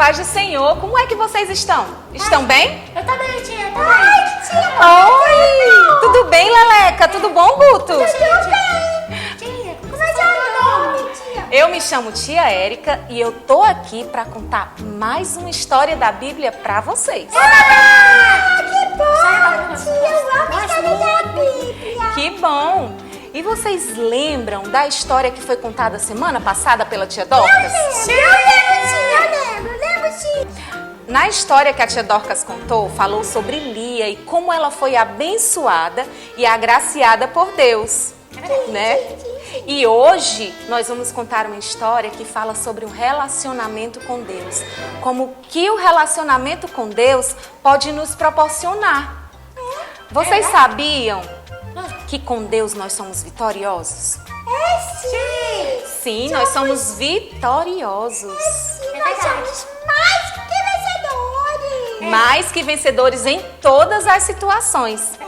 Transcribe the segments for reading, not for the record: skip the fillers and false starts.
paz do Senhor. Como é que vocês estão? Estão bem? Eu também, tia. Eu também. Ai, tia. Oi! Tudo bem, Leleca? Tudo bom, Guto? Tudo bem. Tia, Como é seu nome, tia? Eu me chamo Tia Érica e eu tô aqui para contar mais uma história da Bíblia para vocês. Ah, que bom, tia. Eu amo a história da Bíblia. Que bom! E vocês lembram da história que foi contada semana passada pela tia Dorcas? Eu lembro, tia. Na história que a tia Dorcas contou, falou sobre Lia e como ela foi abençoada e agraciada por Deus, né? E hoje nós vamos contar uma história que fala sobre um relacionamento com Deus. Como que o relacionamento com Deus pode nos proporcionar. Vocês sabiam que com Deus nós somos vitoriosos? Sim. Sim, nós somos vitoriosos. Sim, nós somos mais que vencedores. Mais que vencedores em todas as situações. Sim.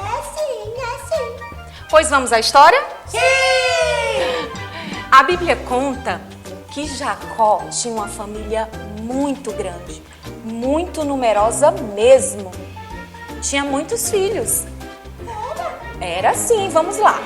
Pois vamos à história? Sim. A Bíblia conta que Jacó tinha uma família muito grande, muito numerosa mesmo. Tinha muitos filhos. Era sim, vamos lá.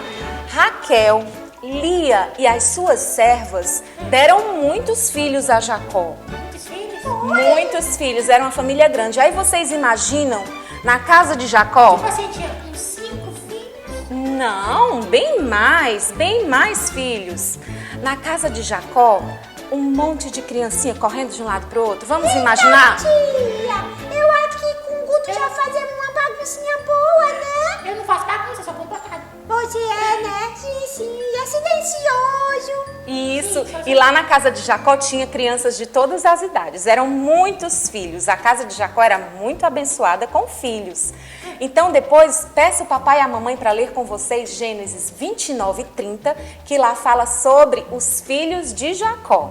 Raquel, Lia e as suas servas deram muitos filhos a Jacó. Muitos filhos? Muitos filhos, era uma família grande. Aí vocês imaginam, na casa de Jacó? Tipo assim, tia, uns 5 filhos? Não, bem mais filhos. Na casa de Jacó, um monte de criancinha correndo de um lado para o outro. Vamos imaginar? Tia, eu acho que com o Guto já fazemos uma baguncinha boa, né? Eu não faço bagunça, eu sou comportada. Você é, né? Sim, é silencioso. Isso. E lá na casa de Jacó tinha crianças de todas as idades. Eram muitos filhos. A casa de Jacó era muito abençoada com filhos. Então depois peço o papai e a mamãe para ler com vocês Gênesis 29 e 30, que lá fala sobre os filhos de Jacó.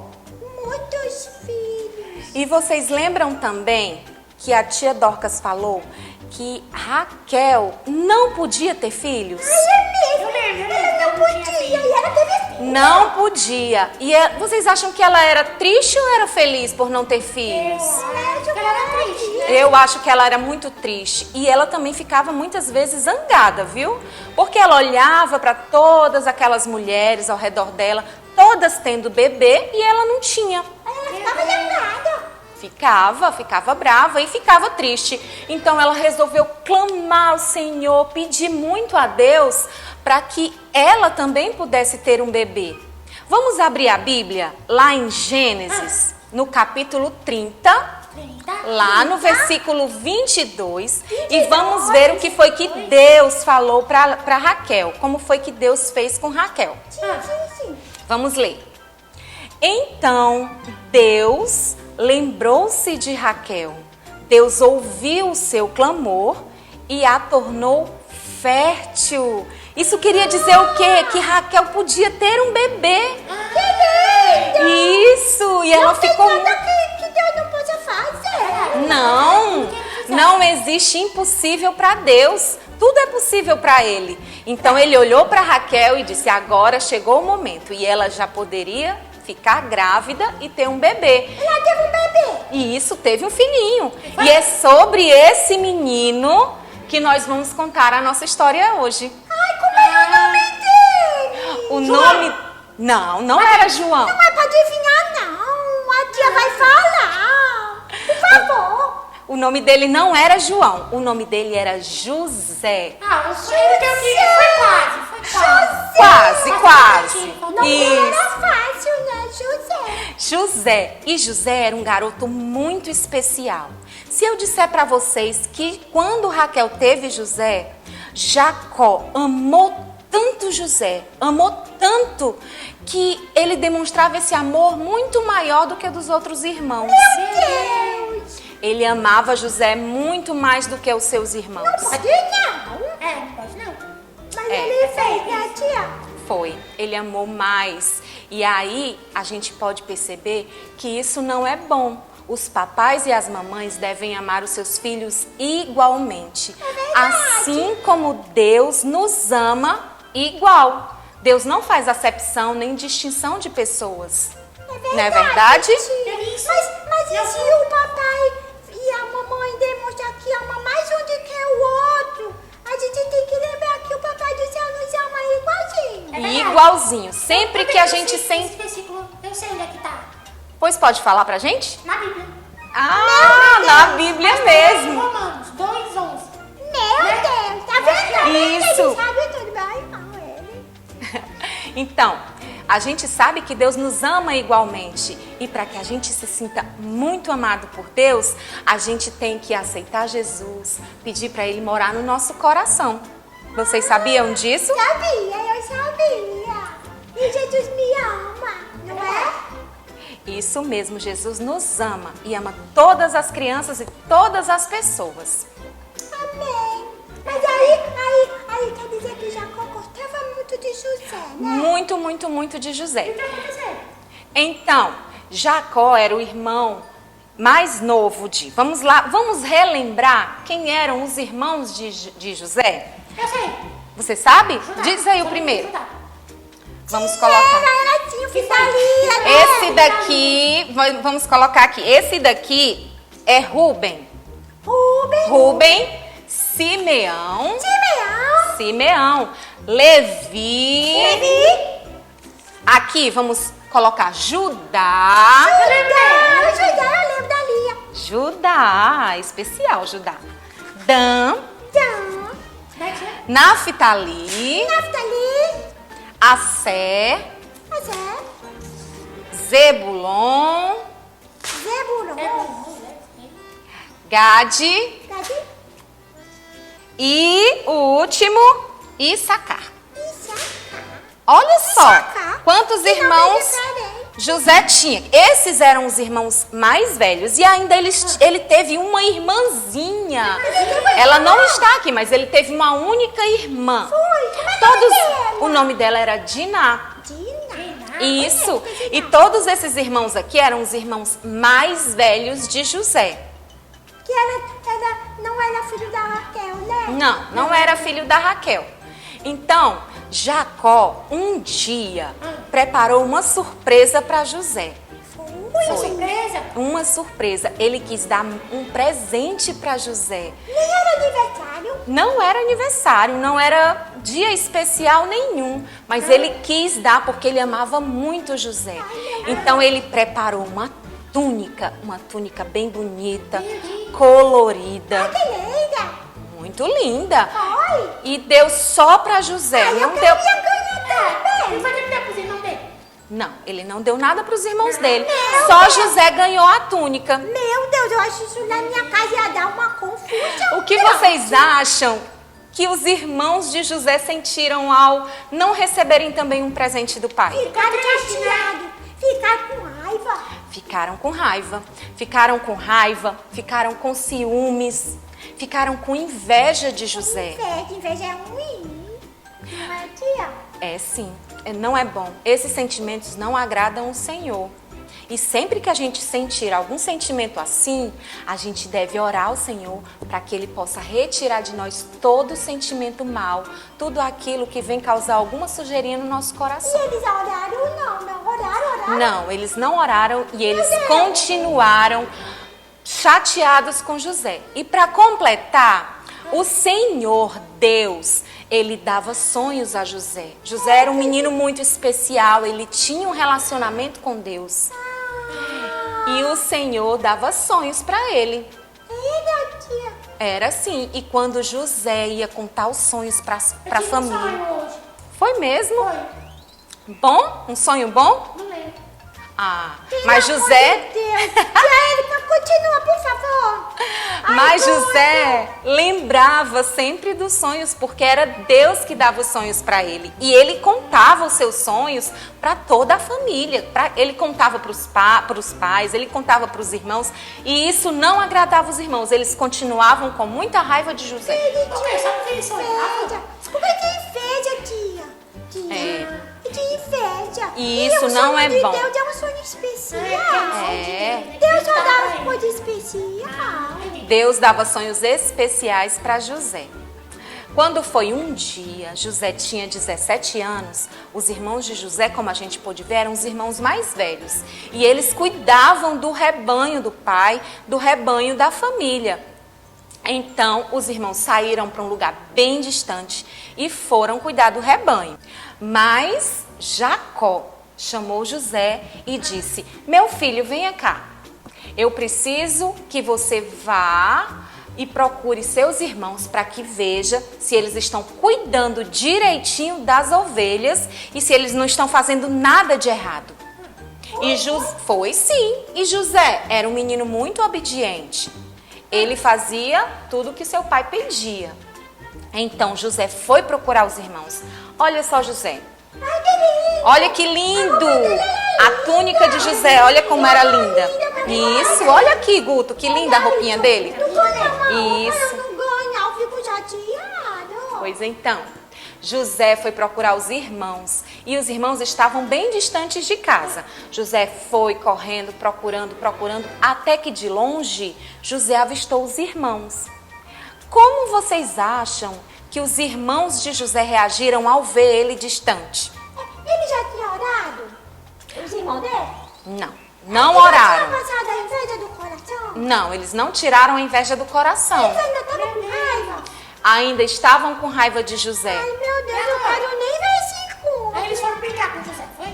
Muitos filhos. E vocês lembram também que a tia Dorcas falou que Raquel não podia ter filhos? Eu lembro. Ela não podia e ela teve filhos. Não podia. E vocês acham que ela era triste ou era feliz por não ter filhos? Ela era triste. Eu acho que ela era muito triste. E ela também ficava muitas vezes zangada, viu? Porque ela olhava para todas aquelas mulheres ao redor dela, todas tendo bebê, e ela não tinha. Ela ficava zangada. Ficava brava e ficava triste. Então ela resolveu clamar ao Senhor, pedir muito a Deus para que ela também pudesse ter um bebê. Vamos abrir a Bíblia lá em Gênesis, no capítulo 30, lá no versículo 22, e vamos ver o que foi que Deus falou para Raquel, como foi que Deus fez com Raquel. Sim. Vamos ler. Então Deus lembrou-se de Raquel. Deus ouviu o seu clamor e a tornou fértil. Isso queria dizer o quê? Que Raquel podia ter um bebê. Que lindo. Isso! E ela ficou... Nada que Deus não possa fazer. Não existe impossível para Deus. Tudo é possível para Ele. Então Ele olhou para Raquel e disse, agora chegou o momento. E ela já poderia ficar grávida e ter um bebê. Ela teve um bebê. E isso teve um filhinho. E é sobre esse menino que nós vamos contar a nossa história hoje. Ai, como é o nome dele? O nome... Não era João. Não é pra adivinhar, não. A tia vai falar. Por favor. O nome dele não era João. O nome dele era José. Eu sei que foi quase. Quase. Não Isso. era fácil, né, José? José. E José era um garoto muito especial. Se eu disser para vocês que quando Raquel teve José, Jacó amou tanto José, amou tanto, que ele demonstrava esse amor muito maior do que dos outros irmãos. Meu Deus. Ele amava José muito mais do que os seus irmãos. Pode não. Não pode não. Mas ele fez, né, tia? Foi, ele amou mais. E aí a gente pode perceber que isso não é bom. Os papais e as mamães devem amar os seus filhos igualmente. Assim como Deus nos ama igual. Deus não faz acepção nem distinção de pessoas. Não é verdade? Mas e se o papai igualzinho. Sempre que a gente sente... Esse versículo, eu sei onde é que tá. Pois pode falar pra gente? Na Bíblia. Ah, na Bíblia mesmo. Romanos 2:11. Meu Deus, tá vendo? Isso. Ele sabe tudo, meu irmão, ele. Então, a gente sabe que Deus nos ama igualmente. E para que a gente se sinta muito amado por Deus, a gente tem que aceitar Jesus, pedir para Ele morar no nosso coração. Vocês sabiam disso? Sabia, eu sabia. E Jesus me ama, não é? Isso mesmo, Jesus nos ama e ama todas as crianças e todas as pessoas. Amém. Mas aí quer dizer que Jacó gostava muito de José, né? Muito, muito, muito de O José. que aconteceu? Então, Jacó era o irmão mais novo de... Vamos lá, vamos relembrar quem eram os irmãos de José? Eu sei. Você sabe? Judá. Diz aí o primeiro. Judá. Vamos colocar. Era tinha que Thalia, né? Esse daqui, vamos colocar aqui. Esse daqui é Rúben. Rúben, Simeão, Simeão, Levi. Aqui vamos colocar Judá. Judá, eu lembro da Lia. Judá, especial Judá. Dan, Então, Naftali, Naftali, Asser, Zebulon, Zebulon, Gade Gadi, e o último, Issacar. Issacar. Olha só Issacar. quantos Que nome irmãos diferente. José tinha. Esses eram os irmãos mais velhos. E ainda ele teve uma irmãzinha. Ela não está aqui, mas ele teve uma única irmã. O nome dela era Diná. Dina. Isso. E todos esses irmãos aqui eram os irmãos mais velhos de José. Que ela não era filho da Raquel, né? Não era filho da Raquel. Então, Jacó, um dia, preparou uma surpresa para José. Foi. Surpresa. Uma surpresa. Ele quis dar um presente para José. Nem era aniversário. Não era aniversário, não era dia especial nenhum. Mas ele quis dar porque ele amava muito José. Então, ele preparou uma túnica bem bonita, colorida. Que linda. Muito linda. Foi. E deu só para José. Eu Não queria deu. ganhar também. Não vai dar pros irmãos dele. Não, ele não deu nada para os irmãos dele. Só José ganhou a túnica. Meu Deus, eu acho isso na minha casa ia dar uma confusão. O que vocês acham que os irmãos de José sentiram ao não receberem também um presente do pai? Ficar chateado, ficar com raiva. Ficaram com raiva. Ficaram com raiva, ficaram com ciúmes, ficaram com inveja de José. Inveja é ruim. Não é, tia? É sim, não é bom. Esses sentimentos não agradam o Senhor. E sempre que a gente sentir algum sentimento assim, a gente deve orar ao Senhor para que Ele possa retirar de nós todo sentimento mal, tudo aquilo que vem causar alguma sujeirinha no nosso E coração. eles oraram? Não oraram. Não, eles não oraram e eles continuaram chateados com José. E para completar, o Senhor Deus, Ele dava sonhos a José. José era um menino muito especial, ele tinha um relacionamento com Deus. E o Senhor dava sonhos para ele. Eita, tia. Era assim. E quando José ia contar os sonhos para a Eu tive um família. sonho hoje. Foi mesmo? Foi. Bom? Um sonho bom? Não lembro. Ah, mas José... Meu Deus. Tia Érica, continua, por favor. Mas José lembrava sempre dos sonhos, porque era Deus que dava os sonhos para ele. E ele contava os seus sonhos para toda a família. Ele contava para os pais, ele contava para os irmãos. E isso não agradava os irmãos. Eles continuavam com muita raiva de José. Ok, sabe o que ele sonhava? Inveja. Por que de inveja, tia? Tia. De inveja. E isso o não sonho é de bom. Deus é um sonho especial. É. Deus só dá uma coisa especial. Deus dava sonhos especiais para José. Quando foi um dia, José tinha 17 anos, os irmãos de José, como a gente pôde ver, eram os irmãos mais velhos. E eles cuidavam do rebanho do pai, do rebanho da família. Então, os irmãos saíram para um lugar bem distante e foram cuidar do rebanho. Mas Jacó chamou José e disse: meu filho, venha cá. Eu preciso que você vá e procure seus irmãos para que veja se eles estão cuidando direitinho das ovelhas e se eles não estão fazendo nada de errado. Foi sim. E José era um menino muito obediente. Ele fazia tudo o que seu pai pedia. Então José foi procurar os irmãos. Olha só, José. Olha que lindo! A túnica de José, olha como era linda. Isso, olha aqui, Guto, que linda a roupinha dele. Isso. Eu fico chateado. Pois então, José foi procurar os irmãos e os irmãos estavam bem distantes de casa. José foi correndo, procurando, até que de longe José avistou os irmãos. Como vocês acham que os irmãos de José reagiram ao ver ele distante? Ele já tinha orado? Os irmãos dele? Não oraram. Ele já tinha passado a inveja do coração? Não, eles não tiraram a inveja do coração. Eles ainda estavam com raiva? Ainda estavam com raiva de José. Ai, meu Deus, eu quero nem versículo. Aí eles foram brincar com José, foi?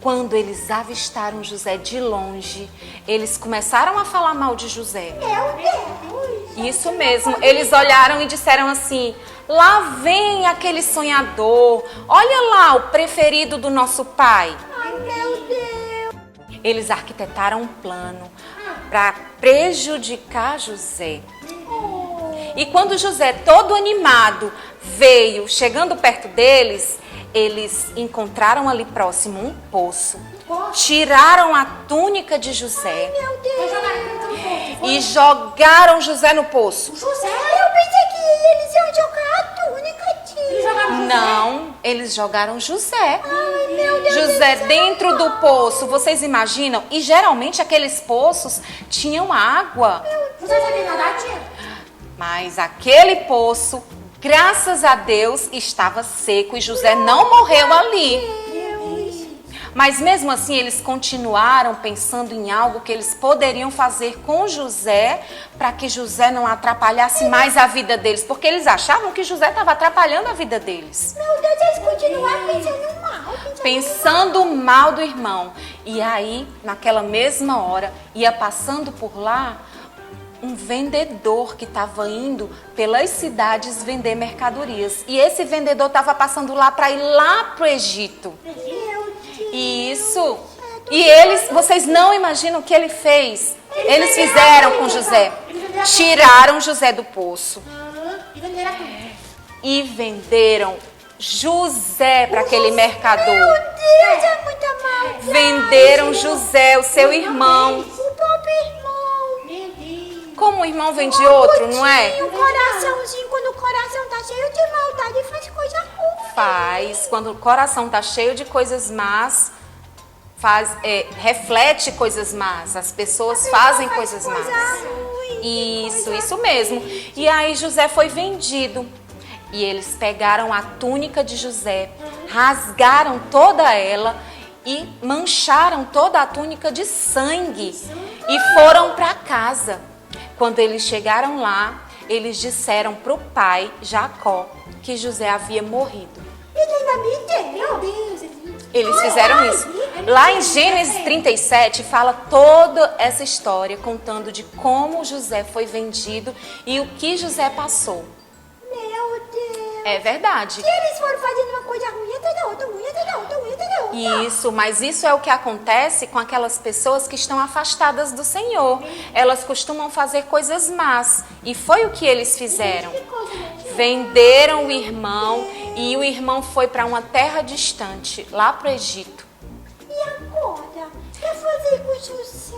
Quando eles avistaram José de longe, eles começaram a falar mal de José. Meu Deus. Isso mesmo, eles olharam e disseram assim: lá vem aquele sonhador, olha lá o preferido do nosso pai. Ai, meu Deus. Eles arquitetaram um plano para prejudicar José. E quando José, todo animado, veio chegando perto deles, eles encontraram ali próximo um poço, tiraram a túnica de José Meu Deus. e jogaram José no poço. José, eu pensei que eles iam jogar a túnica, tia. Não, eles jogaram José. Ai, meu Deus. José dentro do poço, vocês imaginam? E geralmente aqueles poços tinham água. José sabia nadar, tia? Mas aquele poço, graças a Deus, estava seco e José não morreu ali. Mas mesmo assim, eles continuaram pensando em algo que eles poderiam fazer com José para que José não atrapalhasse mais a vida deles, porque eles achavam que José estava atrapalhando a vida deles. Meu Deus, eles continuaram pensando mal. Pensando mal do irmão. E aí, naquela mesma hora, ia passando por lá um vendedor que estava indo pelas cidades vender mercadorias. E esse vendedor estava passando lá para ir lá para o Egito. Isso. E eles, vocês não imaginam o que ele fez. Eles fizeram com José. Tiraram José do poço. E venderam a túnica. E venderam José para aquele mercador. Meu Deus, é muita maldade. Venderam José, o seu irmão. O próprio irmão. Meu Deus. Como o irmão vende outro, não é? O coraçãozinho, quando o coração tá cheio de maldade, faz coisa ruim. Faz, quando o coração está cheio de coisas más, reflete coisas más. As pessoas fazem coisas más. Isso mesmo. E aí José foi vendido. E eles pegaram a túnica de José, rasgaram toda ela e mancharam toda a túnica de sangue e foram para casa. Quando eles chegaram lá, eles disseram para o pai, Jacó, que José havia morrido. Ele ainda me deu. Meu Deus. Eles fizeram isso. Lá em Gênesis 37 fala toda essa história contando de como José foi vendido e o que José passou. Meu Deus. É verdade. E eles foram fazendo uma coisa ruim até da outra, ruim até da outra, ruim até da outra. Isso, mas isso é o que acontece com aquelas pessoas que estão afastadas do Senhor. Elas costumam fazer coisas más. E foi o que eles fizeram. Venderam o irmão e o irmão foi para uma terra distante, lá para o Egito. E agora? O que fazer com José?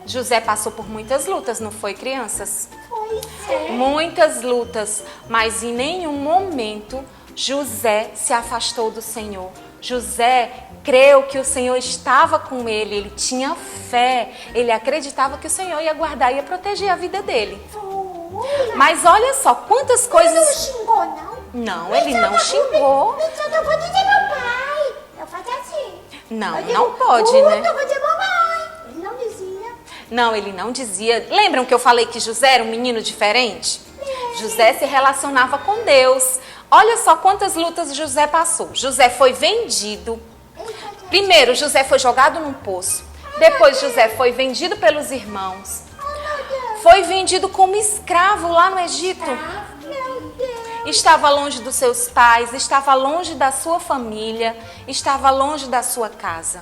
José passou por muitas lutas, não foi, crianças? Pois é. Muitas lutas, mas em nenhum momento José se afastou do Senhor. José creu que o Senhor estava com ele tinha fé, ele acreditava que o Senhor ia guardar e ia proteger a vida dele. Mas olha só, quantas coisas... Ele não xingou, não? Não, ele não xingou. Eu vou dizer meu pai. Eu faço assim. Não, Eu digo, não pode, né? Eu vou dizer mamãe. Ele não dizia. Não, ele não dizia. Lembram que eu falei que José era um menino diferente? José se relacionava com Deus. Olha só quantas lutas José passou. José foi vendido. Primeiro, José foi jogado num poço. Depois, José foi vendido pelos irmãos. Foi vendido como escravo lá no Egito. Estava longe dos seus pais, estava longe da sua família, estava longe da sua casa.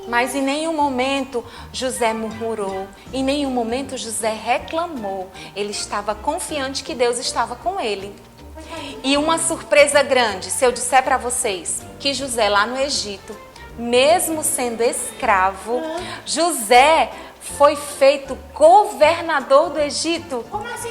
Mas em nenhum momento José murmurou, em nenhum momento José reclamou. Ele estava confiante que Deus estava com ele. E uma surpresa grande, se eu disser para vocês que José lá no Egito, mesmo sendo escravo, José foi feito governador do Egito. Como assim?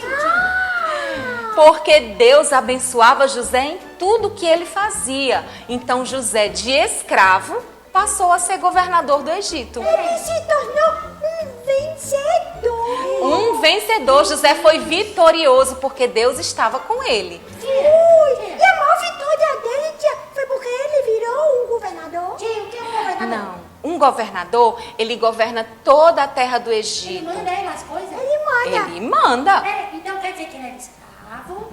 Porque Deus abençoava José em tudo que ele fazia. Então José, de escravo, passou a ser governador do Egito. Ele se tornou um vencedor. Um vencedor. José foi vitorioso porque Deus estava com ele. Ui, e a maior vitória dele foi porque ele virou um governador? Sim, o que é um governador? Não, um governador, ele governa toda a terra do Ele Egito. manda ele as coisas? Ele manda. Então quer dizer que ele era escravo?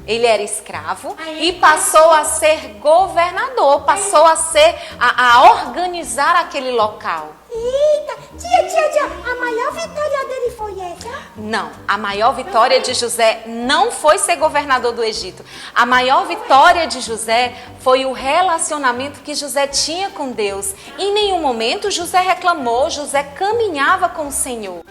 Ele era escravo Aí, e passou a ser governador, passou a ser a organizar aquele local. Eita, tia, a maior vitória dele foi essa? Não, a maior vitória de José não foi ser governador do Egito. A maior vitória de José foi o relacionamento que José tinha com Deus. Em nenhum momento José reclamou, José caminhava com o Senhor.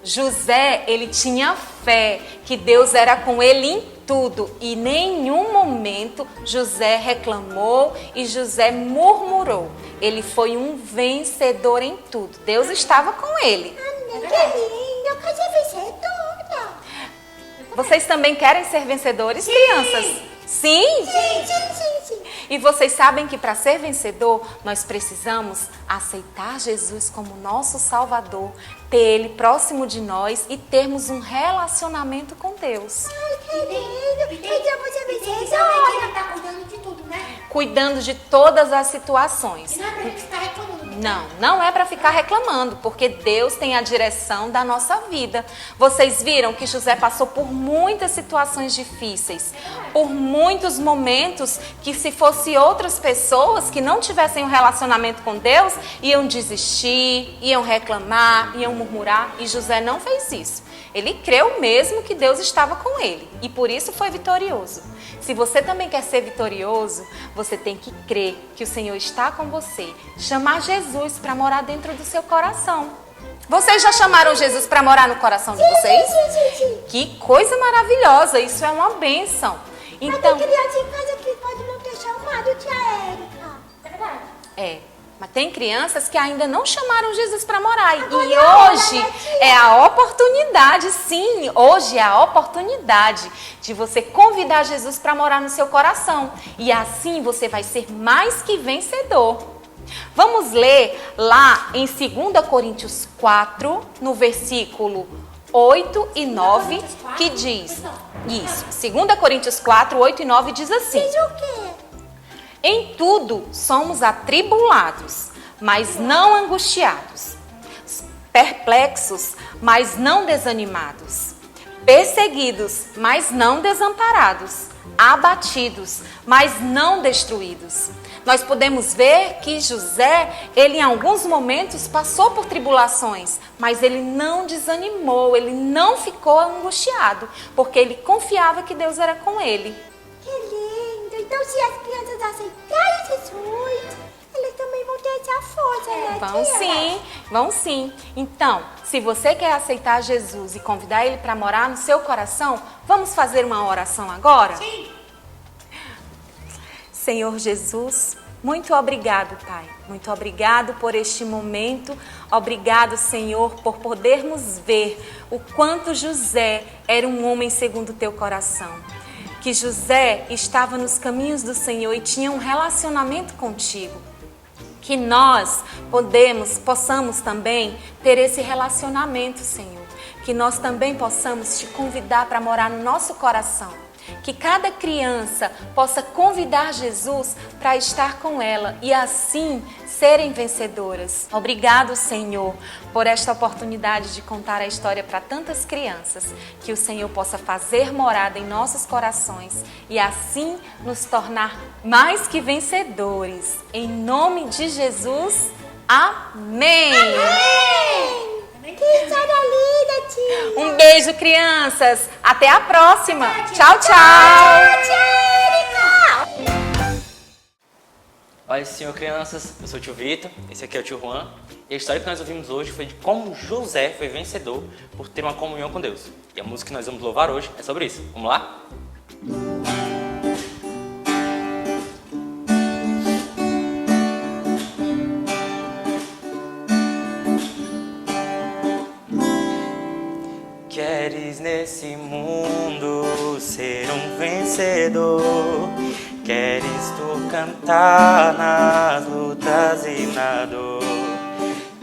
José, ele tinha fé que Deus era com ele em tudo. E em nenhum momento José reclamou e José murmurou. Ele foi um vencedor em tudo. Deus estava com ele. Que lindo, eu quero ser vencedora. Vocês também querem ser vencedores, crianças? Sim? Sim. E vocês sabem que para ser vencedor, nós precisamos aceitar Jesus como nosso Salvador, ter Ele próximo de nós e termos um relacionamento com Deus. Ai, que lindo. Então eu vou ser Tem que saber que vencedora. ele tá cuidando de tudo, né? Cuidando de todas as situações. E não é pra gente ficar reclamando. Não é para ficar reclamando, porque Deus tem a direção da nossa vida. Vocês viram que José passou por muitas situações difíceis, por muitos momentos que se fosse outras pessoas que não tivessem um relacionamento com Deus, iam desistir, iam reclamar, iam murmurar, e José não fez isso. Ele creu mesmo que Deus estava com ele e por isso foi vitorioso. Se você também quer ser vitorioso, você tem que crer que o Senhor está com você. Chamar Jesus para morar dentro do seu coração. Vocês já chamaram Jesus para morar no coração de vocês? Sim. Que coisa maravilhosa, isso é uma bênção. Mas Então, tem criança em casa que pode não ter chamado, tia Érica. É verdade. mas tem crianças que ainda não chamaram Jesus para morar. E Agora, hoje né, tia? é a oportunidade, sim, hoje é a oportunidade de você convidar Jesus para morar no seu coração. E assim você vai ser mais que vencedor. Vamos ler lá em 2 Coríntios 4, no versículo 8 e 9, que diz isso. 2 Coríntios 4, 8 e 9 diz assim: Diz o quê? em tudo somos atribulados, mas não angustiados, perplexos, mas não desanimados, perseguidos, mas não desamparados, abatidos, mas não destruídos. Nós podemos ver que José, ele em alguns momentos passou por tribulações, mas ele não desanimou, ele não ficou angustiado, porque ele confiava que Deus era com ele. Que lindo. Então, se as crianças aceitarem Jesus, elas também vão ter essa força, né, tia? Vão sim. Então, se você quer aceitar Jesus e convidar Ele para morar no seu coração, vamos fazer uma oração agora? Sim. Senhor Jesus, muito obrigado, Pai. Muito obrigado por este momento. Obrigado, Senhor, por podermos ver o quanto José era um homem segundo o teu coração. Que José estava nos caminhos do Senhor e tinha um relacionamento contigo. Que nós possamos também ter esse relacionamento, Senhor. Que nós também possamos te convidar para morar no nosso coração. Que cada criança possa convidar Jesus para estar com ela e assim serem vencedoras. Obrigado, Senhor, por esta oportunidade de contar a história para tantas crianças. Que o Senhor possa fazer morada em nossos corações e assim nos tornar mais que vencedores. Em nome de Jesus, amém! Amém! Que história linda, tia! Um beijo, crianças! Até a próxima! Tchau, tchau! Tchau, Erika! Olha, senhor, crianças, eu sou o tio Vitor, esse aqui é o tio Juan. E a história que nós ouvimos hoje foi de como José foi vencedor por ter uma comunhão com Deus. E a música que nós vamos louvar hoje é sobre isso. Vamos lá? Queres nesse mundo ser um vencedor? Queres tu cantar nas lutas e na dor?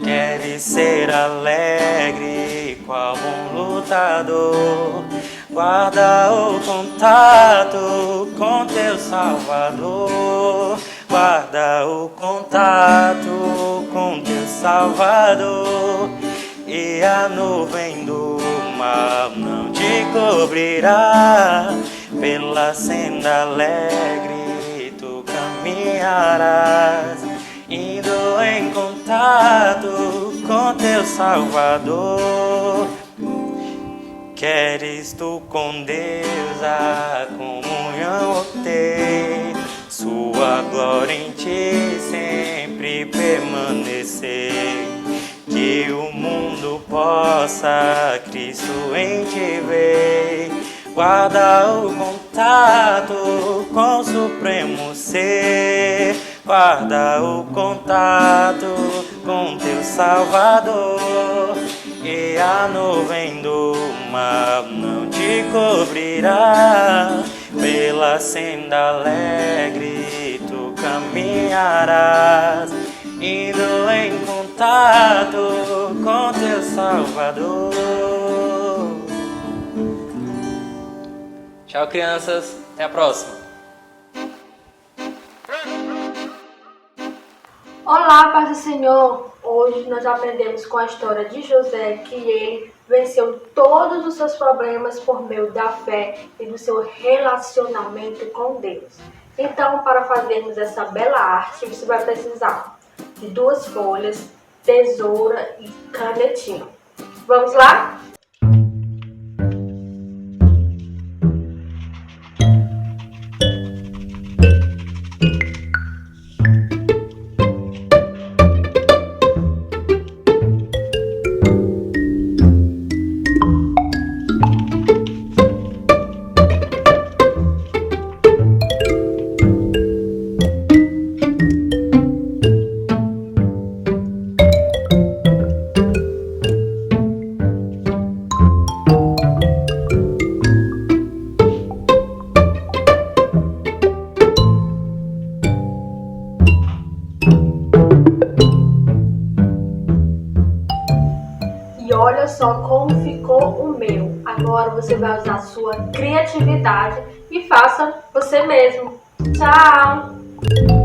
Queres ser alegre qual um lutador? Guarda o contato com teu Salvador. Guarda o contato com teu Salvador. E a nuvem do mal não te cobrirá. Pela senda alegre tu caminharás, indo em contato com teu Salvador. Queres tu com Deus a comunhão obter, sua glória em ti sempre permanecer. Que o mundo possa Cristo em ti ver. Guarda o contato com o Supremo Ser. Guarda o contato com teu Salvador. E a nuvem do mal não te cobrirá. Pela senda alegre tu caminharás, indo em contato com teu Salvador. Tchau, crianças. Até a próxima. Olá, paz do Senhor. Hoje nós aprendemos com a história de José que ele venceu todos os seus problemas por meio da fé e do seu relacionamento com Deus. Então, para fazermos essa bela arte, você vai precisar de 2 folhas, tesoura e canetinha. Vamos lá? Olha só como ficou o meu. Agora você vai usar sua criatividade e faça você mesmo. Tchau!